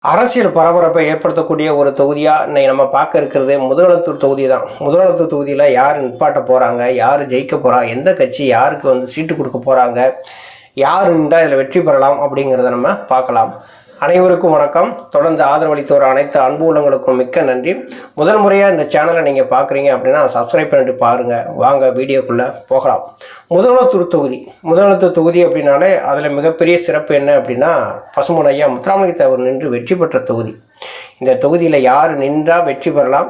அரசியல் பரபரப்பை ஏற்படுத்தக்கூடிய ஒரு தொகுதியா இன்னைக்கு நம்ம பார்க்க இருக்கிறது முதலத்தூர் தொகுதி தான். முதலத்தூர் தொகுதியில் யார் நிப்பாட்ட போறாங்க, யார் ஜெயிக்க போறா, எந்த கட்சி யாருக்கு சீட்டு கொடுக்க போறாங்க, யார் நின்றா இதில் வெற்றி பெறலாம் அப்படிங்கிறத நம்ம பார்க்கலாம். அனைவருக்கும் வணக்கம். தொடர்ந்து ஆதரவளித்தோர் அனைத்து அன்பு உள்ளங்களுக்கும் மிக்க நன்றி. முதல் முறையாக இந்த சேனலை நீங்கள் பார்க்குறீங்க அப்படின்னா சப்ஸ்கிரைப் பண்ணிட்டு பாருங்கள். வாங்க வீடியோக்குள்ளே போகலாம். முதலத்தூர் தொகுதி அப்படின்னாலே அதில் மிகப்பெரிய சிறப்பு என்ன அப்படின்னா பசுமனையா முத்துராமலிங்க தேவர் நின்று வெற்றி பெற்ற தொகுதி. இந்த தொகுதியில் யார் நின்றால் வெற்றி பெறலாம்,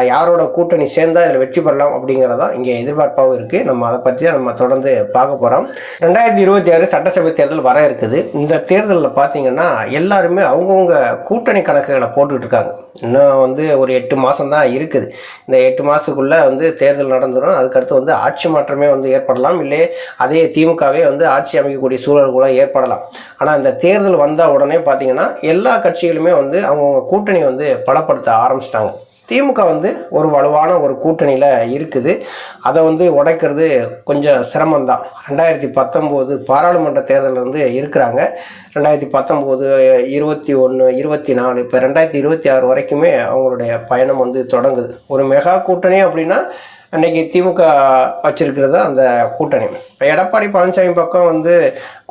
யாரோட கூட்டணி சேர்ந்தால் இதில் வெற்றி பெறலாம் அப்படிங்கிறதான் இங்கே எதிர்பார்ப்பாகவும் இருக்குது. நம்ம அதை பற்றி தான் நம்ம தொடர்ந்து பார்க்க போகிறோம். 2026 சட்டசபை தேர்தல் வர இருக்குது. இந்த தேர்தலில் பார்த்தீங்கன்னா எல்லாருமே அவங்கவுங்க கூட்டணி கணக்குகளை போட்டுக்கிட்டு இருக்காங்க. இன்னும் ஒரு 8 மாதம் தான் இருக்குது. இந்த 8 மாதத்துக்குள்ளே தேர்தல் நடந்துடும். அதுக்கடுத்து ஆட்சி மாற்றமே ஏற்படலாம், இல்லை அதே திமுகவே ஆட்சி அமைக்கக்கூடிய சூழல் கூட ஏற்படலாம். ஆனால் இந்த தேர்தல் வந்தால் உடனே பார்த்தீங்கன்னா எல்லா கட்சிகளுமே அவங்கவுங்க கூட்டணி பலப்படுத்த ஆரம்பிச்சிட்டாங்க. திமுக ஒரு வலுவான ஒரு கூட்டணியில் இருக்குது. அதை உடைக்கிறது கொஞ்சம் சிரமம்தான். 2019 பாராளுமன்ற தேர்தலில் இருக்கிறாங்க. 2019, 21, 24, இப்போ 2026 வரைக்குமே அவங்களுடைய பயணம் தொடங்குது. ஒரு மெகா கூட்டணி அப்படின்னா அன்றைக்கி திமுக வச்சிருக்கிறது அந்த கூட்டணி. இப்போ எடப்பாடி பழனிசாமி பக்கம்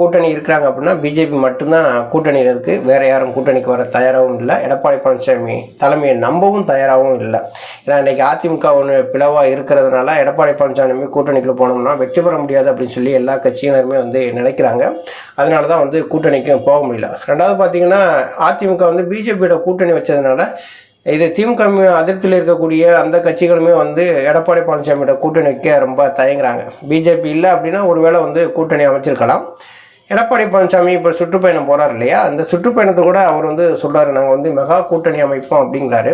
கூட்டணி இருக்கிறாங்க அப்படின்னா பிஜேபி மட்டும்தான் கூட்டணியில் இருக்குது. வேறு யாரும் கூட்டணிக்கு வர தயாராகவும் இல்லை. எடப்பாடி பழனிசாமி தலைமையை நம்பவும் தயாராகவும் இல்லை. ஏன்னா இன்றைக்கி அதிமுக பிளவாக இருக்கிறதுனால எடப்பாடி பழனிசாமி கூட்டணிக்குள்ளே போனோம்னா வெற்றி பெற முடியாது அப்படின்னு சொல்லி எல்லா கட்சியினருமே நினைக்கிறாங்க. அதனால தான் கூட்டணிக்கும் போக முடியல. ரெண்டாவது பார்த்திங்கன்னா அதிமுக பிஜேபியோட கூட்டணி வச்சதுனால இது திமுக அதிருப்தியில் இருக்கக்கூடிய அந்த கட்சிகளுமே எடப்பாடி பழனிசாமியோட கூட்டணி வைக்க ரொம்ப தயங்குறாங்க. பிஜேபி இல்லை அப்படின்னா ஒருவேளை கூட்டணி அமைச்சிருக்கலாம். எடப்பாடி பழனிசாமி இப்போ சுற்றுப்பயணம் போகிறார் இல்லையா, அந்த சுற்றுப்பயணத்தை கூட அவர் சொல்கிறார், நாங்கள் மெகா கூட்டணி அமைப்போம் அப்படிங்கிறாரு.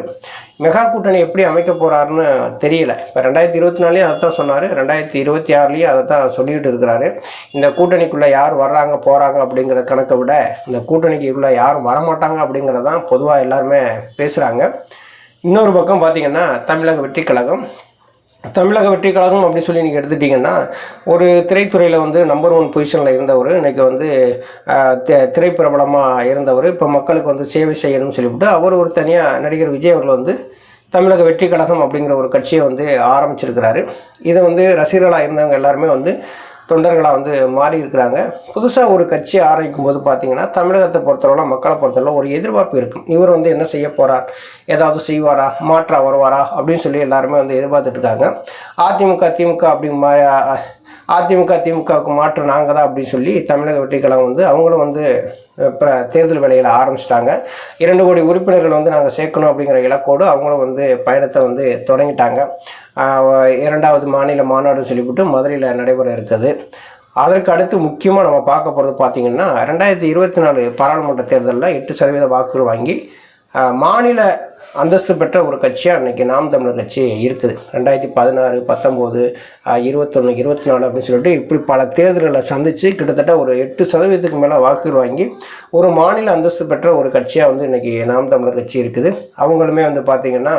மெகா கூட்டணி எப்படி அமைக்க போகிறாருன்னு தெரியல. இப்போ 2024 அதை தான் சொன்னார், 2026 அதை தான் சொல்லிகிட்டு இருக்கிறாரு. இந்த கூட்டணிக்குள்ளே யார் வர்றாங்க போகிறாங்க அப்படிங்கிற கணக்கை விட இந்த கூட்டணிக்குள்ளே யாரும் வரமாட்டாங்க அப்படிங்கிறதான் பொதுவாக எல்லாருமே பேசுகிறாங்க. இன்னொரு பக்கம் பார்த்திங்கன்னா தமிழக வெற்றி கழகம் அப்படின்னு சொல்லி நீங்கள் எடுத்துட்டிங்கன்னா ஒரு திரைத்துறையில் நம்பர் 1 பொசிஷனில் இருந்தவர், இன்றைக்கி திரைப்பிரபலமாக இருந்தவர், இப்போ மக்களுக்கு சேவை செய்யணும்னு சொல்லிவிட்டு அவர் ஒரு தனியாக நடிகர் விஜய் அவர்கள் தமிழக வெற்றி கழகம் அப்படிங்கிற ஒரு கட்சியை ஆரம்பிச்சிருக்கிறாரு. இதை ரசிகர்களாக இருந்தவங்க எல்லாருமே தொண்டர்களாக மாறி இருக்கிறாங்க. புதுசாக ஒரு கட்சி ஆரம்பிக்கும் போது பார்த்திங்கன்னா தமிழகத்தை பொறுத்தளவு மக்களை பொறுத்தளவு ஒரு எதிர்பார்ப்பு இருக்கும். இவர் என்ன செய்ய போகிறார், ஏதாவது செய்வாரா, மாற்றா வருவாரா அப்படின்னு சொல்லி எல்லாருமே எதிர்பார்த்துட்டு இருக்காங்க. அதிமுகவுக்கு மாற்று நாங்கள் தான் அப்படின்னு சொல்லி தமிழக வெற்றி கழகம் அவங்களும் இப்போ தேர்தல் வேலையில் ஆரம்பிச்சிட்டாங்க. 2 கோடி உறுப்பினர்கள் நாங்கள் சேர்க்கணும் அப்படிங்கிற இலக்கோடு அவங்களும் பயணத்தை தொடங்கிட்டாங்க. 2வது மாநில மாநாடுன்னு சொல்லிவிட்டு மதுரையில் நடைபெற இருக்குது. அதற்கு அடுத்து முக்கியமாக நம்ம பார்க்க போகிறது பார்த்திங்கன்னா 2024 பாராளுமன்ற தேர்தலில் 8% வாக்குகள் வாங்கி மாநில அந்தஸ்து பெற்ற ஒரு கட்சியாக அன்றைக்கி நாம் தமிழர் கட்சி இருக்குது. 2016, 19, 21, 24 அப்படின்னு சொல்லிட்டு இப்படி பல தேர்தல்களை சந்தித்து கிட்டத்தட்ட ஒரு 8% மேலே வாக்குகள் வாங்கி ஒரு மாநில அந்தஸ்து பெற்ற ஒரு கட்சியாக இன்றைக்கி நாம் தமிழர் கட்சி இருக்குது. அவங்களுமே பார்த்திங்கன்னா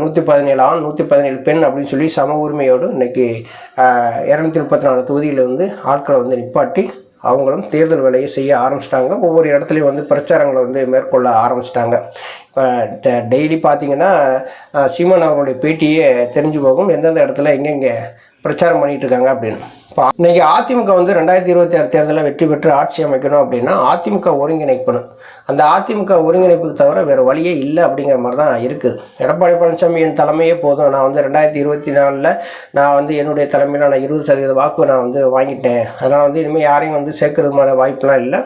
117 ஆண் 117 பெண் அப்படின்னு சொல்லி சம உரிமையோடு இன்றைக்கி 234 தொகுதியில் ஆட்களை நிப்பாட்டி அவங்களும் தேர்தல் வேலையை செய்ய ஆரம்பிச்சிட்டாங்க. ஒவ்வொரு இடத்துலையும் பிரச்சாரங்களை மேற்கொள்ள ஆரம்பிச்சிட்டாங்க. இப்போ டெய்லி பார்த்திங்கன்னா சீமான் அவர்களுடைய பேட்டியே தெரிஞ்சு போகும் எந்தெந்த இடத்துல எங்கெங்கே பிரச்சாரம் பண்ணிகிட்டு இருக்காங்க அப்படின்னு. இப்போ இன்றைக்கி அதிமுக 2026 தேர்தலில் வெற்றி பெற்று ஆட்சி அமைக்கணும் அப்படின்னா அதிமுக ஒருங்கிணைக்கணும். அந்த அதிமுக ஒருங்கிணைப்புக்கு தவிர வேறு வழியே இல்லை அப்படிங்கிற மாதிரி தான் இருக்குது. எடப்பாடி பழனிசாமி என் தலைமையே போதும், நான் 2024 நான் என்னுடைய தலைமையில் நான் 20% வாக்கு நான் வாங்கிட்டேன், அதனால் இனிமேல் யாரையும் சேர்க்கறதுமான வாய்ப்புலாம் இல்லை,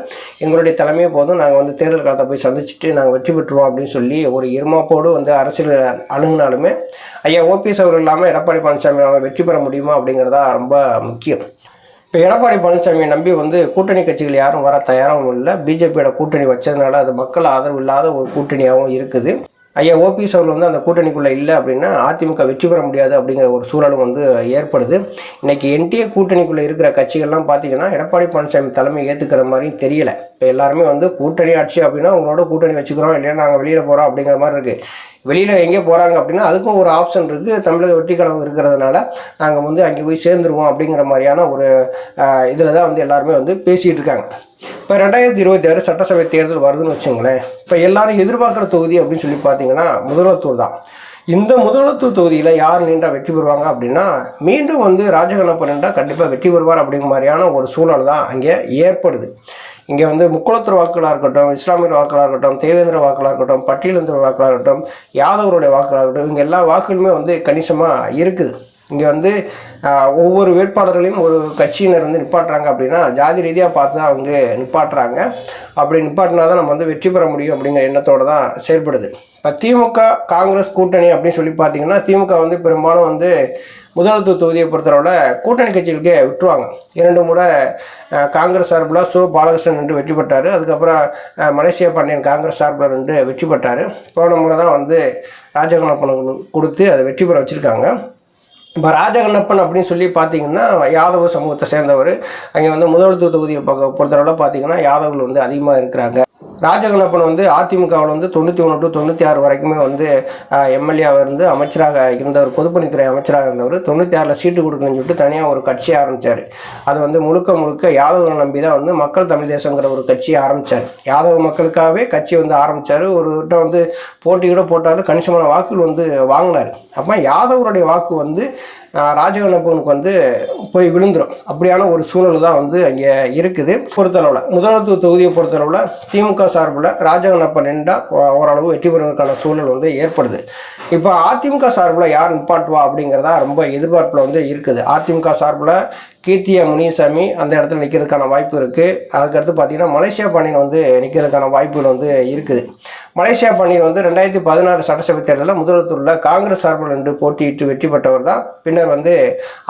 எங்களுடைய தலைமையே போதும், நாங்கள் தேர்தல் காலத்தை போய் சந்திச்சுட்டு நாங்கள் வெற்றி பெற்றுவோம் அப்படின்னு சொல்லி ஒரு இருமாப்போடு அரசியல் அணுகுனாலுமே ஐயா ஓபிஎஸ் அவர்கள் இல்லாமல் எடப்பாடி பழனிசாமி அவர்கள் வெற்றி பெற முடியுமா அப்படிங்கிறதா ரொம்ப முக்கியம். இப்போ எடப்பாடி பழனிசாமியை நம்பி கூட்டணி கட்சிகள் யாரும் வர தயாராகவும் இல்லை. பிஜேபியோட கூட்டணி வச்சதுனால அது மக்கள் ஆதரவு இல்லாத ஒரு கூட்டணியாகவும் இருக்குது. ஐயா ஓபிஎஸ் அவர்கள் அந்த கூட்டணிக்குள்ளே இல்லை அப்படின்னா அதிமுக வெற்றி பெற முடியாது அப்படிங்கிற ஒரு சூழலும் ஏற்படுது. இன்றைக்கி என்டிஏ கூட்டணிக்குள்ளே இருக்கிற கட்சிகள்லாம் பார்த்திங்கன்னா எடப்பாடி பழனிசாமி தலைமை ஏற்றுக்கிற மாதிரியும் தெரியலை. இப்போ எல்லாருமே கூட்டணி ஆட்சி அப்படின்னா உங்களோட கூட்டணி வச்சுக்கிறோம், இல்லையா நாங்கள் வெளியில் போகிறோம் அப்படிங்கிற மாதிரி இருக்குது. வெளியில் எங்கே போகிறாங்க அப்படின்னா அதுக்கும் ஒரு ஆப்ஷன் இருக்குது. தமிழக வெற்றி கழகம் இருக்கிறதுனால நாங்கள் வந்து அங்கே போய் சேர்ந்துருவோம் அப்படிங்கிற மாதிரியான ஒரு இதில் தான் வந்து எல்லாருமே வந்து பேசிகிட்டு இருக்காங்க. இப்போ 2026 சட்டசபை தேர்தல் வருதுன்னு வச்சுங்களேன். இப்போ எல்லாரும் எதிர்பார்க்குற தொகுதி அப்படின்னு சொல்லி பார்த்தீங்கன்னா முதலத்தூர் தான். இந்த முதலத்தூர் தொகுதியில் யார் நின்றா வெற்றி பெறுவாங்க அப்படின்னா மீண்டும் வந்து ராஜகண்ணப்பன் நின்றா கண்டிப்பாக வெற்றி பெறுவார் அப்படிங்கிற மாதிரியான ஒரு சூழல் தான் அங்கே ஏற்படுது. இங்கே வந்து முக்குளத்தூர் வாக்குகளாக இருக்கட்டும், இஸ்லாமியர் வாக்குகளாக இருக்கட்டும், தேவேந்திர வாக்குகளாக இருக்கட்டும், பட்டியலேந்திர வாக்குகளாக இருக்கட்டும், யாதவருடைய வாக்குகளாக இருக்கட்டும், இங்கே எல்லா வாக்குகளுமே வந்து கணிசமாக இருக்குது. இங்கே வந்து ஒவ்வொரு வேட்பாளர்களையும் ஒரு கட்சியினர் வந்து நிப்பாட்டுறாங்க அப்படின்னா ஜாதி ரீதியாக பார்த்து தான் அவங்க நிப்பாட்டுறாங்க. அப்படி நிப்பாட்டினா தான் நம்ம வந்து வெற்றி பெற முடியும் அப்படிங்கிற எண்ணத்தோடு தான் செயல்படுது. இப்போ திமுக காங்கிரஸ் கூட்டணி அப்படின்னு சொல்லி பார்த்தீங்கன்னா திமுக வந்து பெரும்பாலும் வந்து முதலத்தூர் தொகுதியை பொறுத்தளவில் கூட்டணி கட்சிகளுக்கே விட்டுருவாங்க. 2 முறை காங்கிரஸ் சார்பில் சோ பாலகிருஷ்ணன் நின்று வெற்றி பெற்றார். அதுக்கப்புறம் மலேசியா பாண்டியன் காங்கிரஸ் சார்பில் நின்று வெற்றி பெற்றார். போன முறை தான் வந்து ராஜகண்ணப்பனுக்கு கொடுத்து அதை வெற்றி பெற வச்சுருக்காங்க. இப்போ ராஜகண்ணப்பன் அப்படின்னு சொல்லி பார்த்தீங்கன்னா யாதவ சமூகத்தை சேர்ந்தவர். அங்கே வந்து முதலத்தூர் தொகுதியை பொறுத்தளவில் பார்த்தீங்கன்னா யாதவர்கள் வந்து அதிகமாக இருக்கிறாங்க. ராஜகண்ணப்பன் வந்து அதிமுகவில் வந்து 91 to 96 வரைக்குமே வந்து எம்எல்ஏவாக இருந்து அமைச்சராக இருந்தவர், பொதுப்பணித்துறை அமைச்சராக இருந்தவர். 96 சீட்டு கொடுக்கணும்னு சொல்லிட்டு தனியாக ஒரு கட்சியை ஆரம்பித்தார். அது வந்து முழுக்க யாதவர்களை நம்பி தான் வந்து மக்கள் தமிழ் தேசங்கிற ஒரு கட்சியை ஆரம்பித்தார். யாதவ மக்களுக்காகவே கட்சி வந்து ஆரம்பித்தார். ஒரு கிட்ட வந்து போட்டி கூட போட்டாலும் கணிசமான வாக்குகள் வந்து வாங்கினார். அப்போ யாதவருடைய வாக்கு வந்து ராஜகண்ணப்பனுக்கு வந்து போய் விழுந்துடும். அப்படியான ஒரு சூழல் தான் வந்து அங்கே இருக்குது. பொறுத்தளவில் முதலத்தூர் தொகுதியை பொறுத்தளவில் திமுக சார்பில் ராஜகண்ணப்பன் நின்றால் ஓரளவு வெற்றி பெறுவதற்கான சூழல் வந்து ஏற்படுது. இப்போ அதிமுக சார்பில் யார் நிப்பாட்டுவா அப்படிங்கிறதா ரொம்ப எதிர்பார்ப்பில் வந்து இருக்குது. அதிமுக சார்பில் கீர்த்தியா முனிசாமி அந்த இடத்துல நிற்கிறதுக்கான வாய்ப்பு இருக்குது. அதுக்கடுத்து பார்த்திங்கன்னா மலேசியா பாண்டியன் வந்து நிற்கிறதுக்கான வாய்ப்புகள் வந்து இருக்குது. மலேசியா பாண்டியன் வந்து 2016 சட்டசபை தேர்தலில் முதலத்தூரில் காங்கிரஸ் சார்பில் நின்று போட்டியிட்டு வெற்றி பெற்றவர் தான். பின்னர் வந்து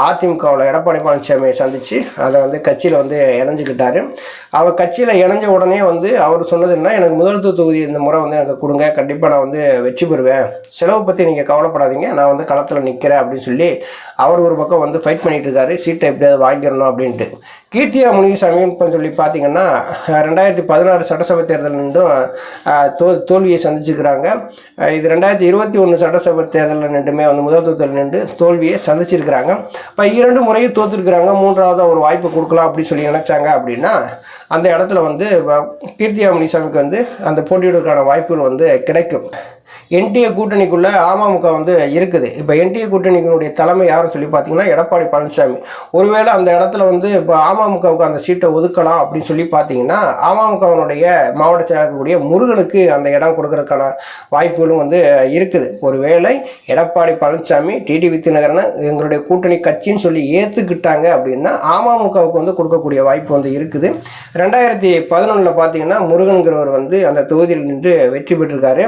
அதிமுகவில் எடப்பாடி பழனிசாமியை சந்தித்து அதை வந்து கட்சியில் வந்து இணைஞ்சிக்கிட்டார். அவர் கட்சியில் இணைஞ்ச உடனே வந்து அவர் சொன்னது என்ன, எனக்கு முதலத்தூர் தொகுதி இந்த முறை வந்து எனக்கு கொடுங்க, கண்டிப்பாக நான் வந்து வெற்றி பெறுவேன், செலவு பற்றி நீங்கள் கவலைப்படாதீங்க, நான் வந்து களத்தில் நிற்கிறேன் அப்படின்னு சொல்லி அவர் ஒரு பக்கம் வந்து ஃபைட் பண்ணிகிட்டு இருக்காரு, சீட்டை எப்படியாவது வாங்கிடணும் அப்படின்ட்டு. கீர்த்தியா முனிசாமி இப்போ சொல்லி பார்த்தீங்கன்னா 2016 சட்டசபை தேர்தல் நின்றும் தோல்வியை சந்திச்சுக்கிறாங்க. இது 2021 சட்டசபை தேர்தலில் நின்றுமே வந்து முதலத்தூர் நின்று தோல்வியை சந்திச்சிருக்கிறாங்க. இப்போ 2 முறையும் தோற்றுருக்குறாங்க. 3வது ஒரு வாய்ப்பு கொடுக்கலாம் அப்படின்னு சொல்லி நினச்சாங்க அப்படின்னா அந்த இடத்துல வந்து கீர்த்தியா முனிசாமிக்கு வந்து அந்த போட்டியிடுவதற்கான வாய்ப்புகள் வந்து கிடைக்கும். என்டிஏ கூட்டணிக்குள்ளே அமமுக வந்து இருக்குது. இப்போ என்டிஏ கூட்டணியினுடைய தலைமை யாருன்னு சொல்லி பார்த்தீங்கன்னா எடப்பாடி பழனிசாமி. ஒருவேளை அந்த இடத்துல வந்து இப்போ அமமுகவுக்கு அந்த சீட்டை ஒதுக்கலாம் அப்படின்னு சொல்லி பார்த்தீங்கன்னா அமமுகவினுடைய மாவட்ட செயலாளர்களுடைய முருகனுக்கு அந்த இடம் கொடுக்கறதுக்கான வாய்ப்புகளும் வந்து இருக்குது. ஒருவேளை எடப்பாடி பழனிசாமி டிடிவி தினகரன் எங்களுடைய கூட்டணி கட்சின்னு சொல்லி ஏற்றுக்கிட்டாங்க அப்படின்னா அமமுகவுக்கு வந்து கொடுக்கக்கூடிய வாய்ப்பு வந்து இருக்குது. 2011 பார்த்தீங்கன்னா முருகன்கிறவர் வந்து அந்த தொகுதியில் நின்று வெற்றி பெற்றிருக்காரு.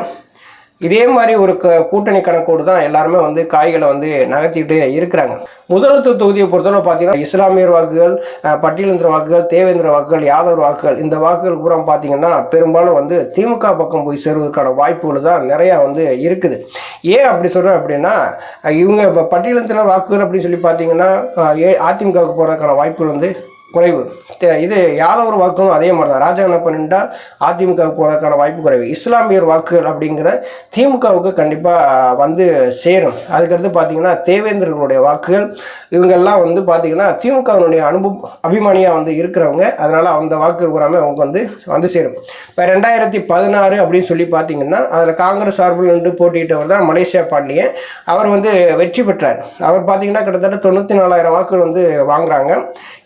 இதே மாதிரி ஒரு கூட்டணி கணக்கோடு தான் எல்லாருமே வந்து காய்களை வந்து நகர்த்திக்கிட்டு இருக்கிறாங்க. முதலத்தூர் தொகுதியை பொறுத்தவரை பார்த்தீங்கன்னா இஸ்லாமியர் வாக்குகள், பட்டியலேந்திர வாக்குகள், தேவேந்திர வாக்குகள், யாதவர் வாக்குகள், இந்த வாக்குகள் பூரா பார்த்தீங்கன்னா பெரும்பாலும் வந்து திமுக பக்கம் போய் சேருவதற்கான வாய்ப்புகள் தான் நிறையா வந்து இருக்குது. ஏன் அப்படி சொல்கிறேன் அப்படின்னா இவங்க பட்டியலேந்திர வாக்குகள் அப்படின்னு சொல்லி பார்த்தீங்கன்னா அதிமுகவுக்கு போகிறதுக்கான வாய்ப்புகள் வந்து குறைவு. இது யாதவர் வாக்குகளும் அதே மாதிரி தான். ராஜகண்ணப்பன் நின்றா அதிமுகவுக்கு போகிறதுக்கான வாய்ப்பு குறைவு. இஸ்லாமியர் வாக்குகள் அப்படிங்கிற திமுகவுக்கு கண்டிப்பாக வந்து சேரும். அதுக்கடுத்து பார்த்தீங்கன்னா தேவேந்திரர்களுடைய வாக்குகள் இவங்கெல்லாம் வந்து பார்த்தீங்கன்னா திமுகவினுடைய அபிமானியாக வந்து இருக்கிறவங்க, அதனால் அந்த வாக்குகள் பூராமே அவங்க வந்து சேரும். இப்போ 2016 அப்படின்னு சொல்லி பார்த்தீங்கன்னா அதில் காங்கிரஸ் சார்பில் நின்று போட்டியிட்டவர் தான் மலேசியா பாண்டியன். அவர் வந்து வெற்றி பெற்றார். அவர் பார்த்தீங்கன்னா கிட்டத்தட்ட 94,000 வாக்குகள் வந்து வாங்குறாங்க.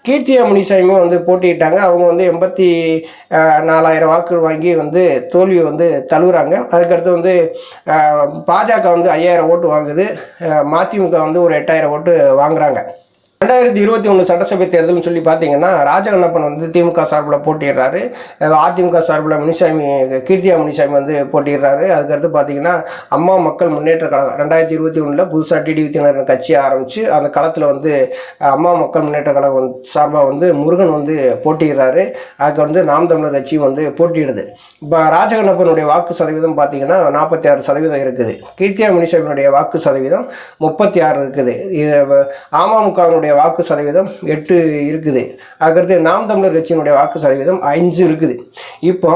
கீர்த்தியா முனிசாமியும் வந்து போட்டியிட்டாங்க. அவங்க வந்து 84,000 வாக்குகள் வாங்கி வந்து தோல்வியை வந்து தழுவுறாங்க. அதுக்கடுத்து வந்து பாஜக வந்து 5,000 ஓட்டு வாங்குது. மதிமுக வந்து ஒரு 8,000 ஓட்டு வாங்குறாங்க. 2021 சட்டசபை தேர்தல்னு சொல்லி பார்த்தீங்கன்னா ராஜகண்ணப்பன் வந்து திமுக சார்பில் போட்டிடுறாரு. அதிமுக சார்பில் கீர்த்தியா முனிசாமி வந்து போட்டிடுறாரு. அதுக்கடுத்து பார்த்தீங்கன்னா அம்மா மக்கள் முன்னேற்ற கழகம் 2021 புதுசாக டிடிவி தினகரன் கட்சியை ஆரம்பித்து அந்த களத்தில் வந்து அம்மா மக்கள் முன்னேற்ற கழகம் சார்பாக வந்து முருகன் வந்து போட்டிடுறாரு. அதுக்கு வந்து நாம் தமிழர் கட்சியும் வந்து போட்டியிடுது. இப்போ ராஜகண்ணப்பனுடைய வாக்கு சதவீதம் பார்த்தீங்கன்னா 46% இருக்குது. கீர்த்தியா முனிசாமியினுடைய வாக்கு சதவீதம் 36 இருக்குது. இது அமமுகவினுடைய கட்சியினுடைய வாக்கு சதவீதம் 8 இருக்குது. அதுக்கடுத்து நாம் தமிழர் கட்சியினுடைய வாக்கு சதவீதம் 5 இருக்குது. இப்போ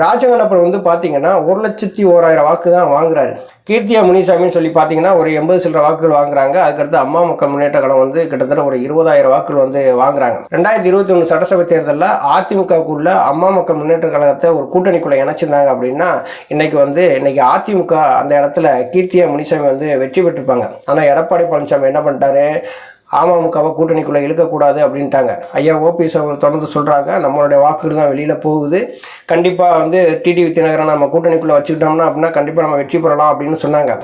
ராஜகண்ணப்பன் வந்து பார்த்தீங்கன்னா 1,01,000 வாக்கு தான் வாங்குறாரு. கீர்த்தியா முனிசாமின்னு சொல்லி பார்த்தீங்கன்னா ஒரு 80 சில்லற வாக்குகள் வாங்குறாங்க. அதுக்கடுத்து அம்மா மக்கள் முன்னேற்ற கழகம் வந்து கிட்டத்தட்ட ஒரு 20,000 வாக்குகள் வந்து வாங்குறாங்க. 2021 சட்டசபை தேர்தலில் அதிமுகவுக்குள்ள அம்மா மக்கள் முன்னேற்ற கழகத்தை ஒரு கூட்டணிக்குள்ள இணைச்சிருந்தாங்க அப்படின்னா இன்னைக்கு அதிமுக அந்த இடத்துல கீர்த்தியா முனிசாமி வந்து வெற்றி பெற்றிருப்பாங்க. ஆனால் எடப்பாடி பழனிசாமி என்ன பண்ணிட்டாரு, அமமுகவை கூட்டணிக்குள்ளே இழுக்கக்கூடாது அப்படின்ட்டாங்க. ஐயா ஓபிஎஸ் அவங்க தொடர்ந்து சொல்கிறாங்க, நம்மளுடைய வாக்குகள் தான் வெளியில் போகுது, கண்டிப்பாக வந்து டிடிவி தினகரனை நம்ம கூட்டணிக்குள்ளே வச்சுக்கிட்டோம்னா அப்படின்னா கண்டிப்பாக நம்ம வெற்றி பெறலாம் அப்படின்னு சொன்னாங்க.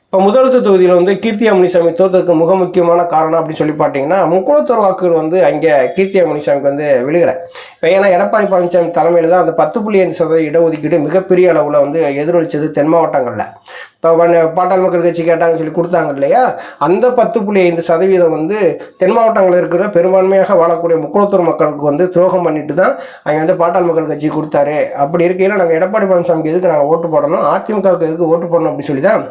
இப்போ முதலத்து தொகுதியில் வந்து கீர்த்தியா முனிசாமி தோற்றதுக்கு மிக முக்கியமான காரணம் அப்படின்னு சொல்லி பார்த்தீங்கன்னா முக்குளத்தூர் வாக்குகள் வந்து அங்கே கீர்த்தியா முனிசாமிக்கு வந்து விழுகலை. இப்போ ஏன்னா எடப்பாடி பழனிசாமி தலைமையில் தான் அந்த 10.5% இடஒதுக்கீடு மிகப்பெரிய அளவில் வந்து எதிரொலிச்சது தென் மாவட்டங்களில். இப்போ பாட்டாளி மக்கள் கட்சி கேட்டாங்கன்னு சொல்லி கொடுத்தாங்க இல்லையா, அந்த 10.5% வந்து தென் மாவட்டங்களில் இருக்கிற பெரும்பான்மையாக வாழக்கூடிய முக்குளத்தூர் மக்களுக்கு வந்து துரோகம் பண்ணிட்டு தான் அங்கே வந்து பாட்டாளி மக்கள் கட்சி கொடுத்தாரு. அப்படி இருக்கையில் நாங்கள் எடப்பாடி பழனிசாமிக்கு எதுக்கு நாங்கள் ஓட்டு போடணும், அதிமுகவுக்கு எதுக்கு ஓட்டு போடணும் அப்படின்னு சொல்லி தான்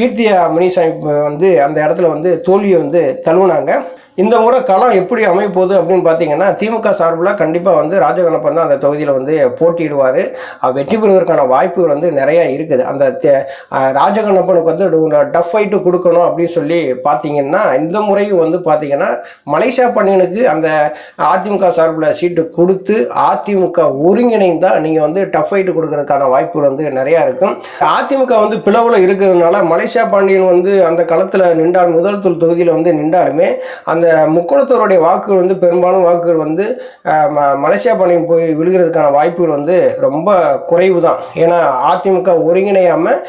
கீர்த்தியா முனிசாமி வந்து அந்த இடத்துல வந்து தோல்வியை வந்து தழுவுனாங்க. இந்த முறை களம் எப்படி அமைப்போகுது அப்படின்னு பார்த்தீங்கன்னா திமுக சார்பில் கண்டிப்பாக வந்து ராஜகண்ணப்பன் தான் அந்த தொகுதியில் வந்து போட்டியிடுவார். வெற்றி பெறுவதற்கான வாய்ப்புகள் வந்து நிறையா இருக்குது. அந்த ராஜகண்ணப்பனுக்கு வந்து டஃப் ஃபைட்டு கொடுக்கணும் அப்படின்னு சொல்லி பார்த்தீங்கன்னா இந்த முறையும் வந்து பார்த்தீங்கன்னா மலேசியா பணியனுக்கு அந்த அதிமுக சார்பில் சீட்டு கொடுத்து அதிமுக ஒருங்கிணைந்தால் நீங்கள் வந்து டஃப் ஃபைட்டு கொடுக்கறதுக்கான வாய்ப்புகள் வந்து நிறையா இருக்கும். அதிமுக வந்து பிளவில் இருக்கிறதுனால மலேசியா பாண்டியன் வந்து அந்த களத்தில் நின்றால் முதல் தொகுதியில் வந்து நின்றாலுமே அந்த முக்குளத்தூருடைய வாக்குகள் வந்து பெரும்பாலும் வாக்குகள் வந்து மலேசியா பாண்டியன் போய் விழுகிறதுக்கான வாய்ப்புகள் வந்து ரொம்ப குறைவு தான். ஏன்னா அதிமுக ஒருங்கிணையாமல்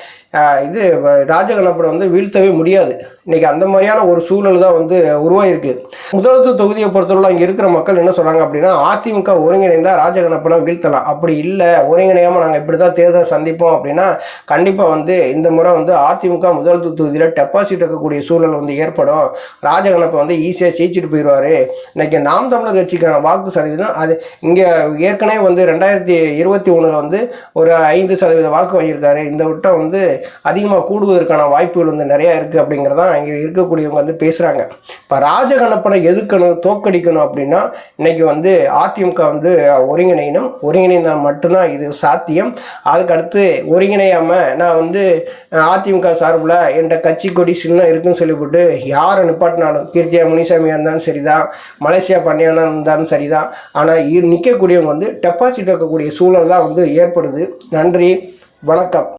இது ராஜகண்ணப்பனை வந்து வீழ்த்தவே முடியாது. இன்றைக்கி அந்த மாதிரியான ஒரு சூழல் தான் வந்து உருவாகிருக்கு. முதலத்து தொகுதியை பொறுத்தவரை இங்கே இருக்கிற மக்கள் என்ன சொல்கிறாங்க அப்படின்னா அதிமுக ஒருங்கிணைந்தால் ராஜகண்ணப்பனை வீழ்த்தலாம், அப்படி இல்லை ஒருங்கிணையாமல் நாங்கள் இப்படி தான் தேர்தல் சந்திப்போம் அப்படின்னா கண்டிப்பாக வந்து இந்த முறை வந்து அதிமுக முதலத்து தொகுதியில் டெபாசிட் இருக்கக்கூடிய சூழல் வந்து ஏற்படும். ராஜகண்ணப்பன் வந்து ஈஸியாக ஜெயிச்சுட்டு போயிடுவார். இன்றைக்கி நாம் தமிழர் கட்சிக்கான வாக்கு சதவீதம் அது இங்கே ஏற்கனவே வந்து 2021 வந்து ஒரு 5% வாக்கு வாங்கியிருக்காரு. இந்த விட்டம் வந்து அதிகமாக கூடுவதற்கான வாய்ப்புகள் வந்து நிறையா இருக்குது அப்படிங்கிறதான் இங்கே இருக்கக்கூடியவங்க வந்து பேசுகிறாங்க. இப்போ ராஜகண்ணப்பனை எதுக்கணும் தோக்கடிக்கணும் அப்படின்னா இன்றைக்கி வந்து அதிமுக வந்து ஒருங்கிணைந்தால் மட்டும்தான் இது சாத்தியம். அதுக்கடுத்து ஒருங்கிணையாமல் நான் வந்து அதிமுக சார்பில் என்ற கட்சி கொடி சின்னம் இருக்குன்னு சொல்லிவிட்டு யாரை நிப்பாட்டினாலும் கீர்த்தியா முனிசாமியாக இருந்தாலும் சரிதான், மலேசியா பாண்டியனாக இருந்தாலும் சரிதான், ஆனால் நிற்கக்கூடியவங்க வந்து டெபாசிட் இருக்கக்கூடிய சூழல் தான் வந்து ஏற்படுது. நன்றி, வணக்கம்.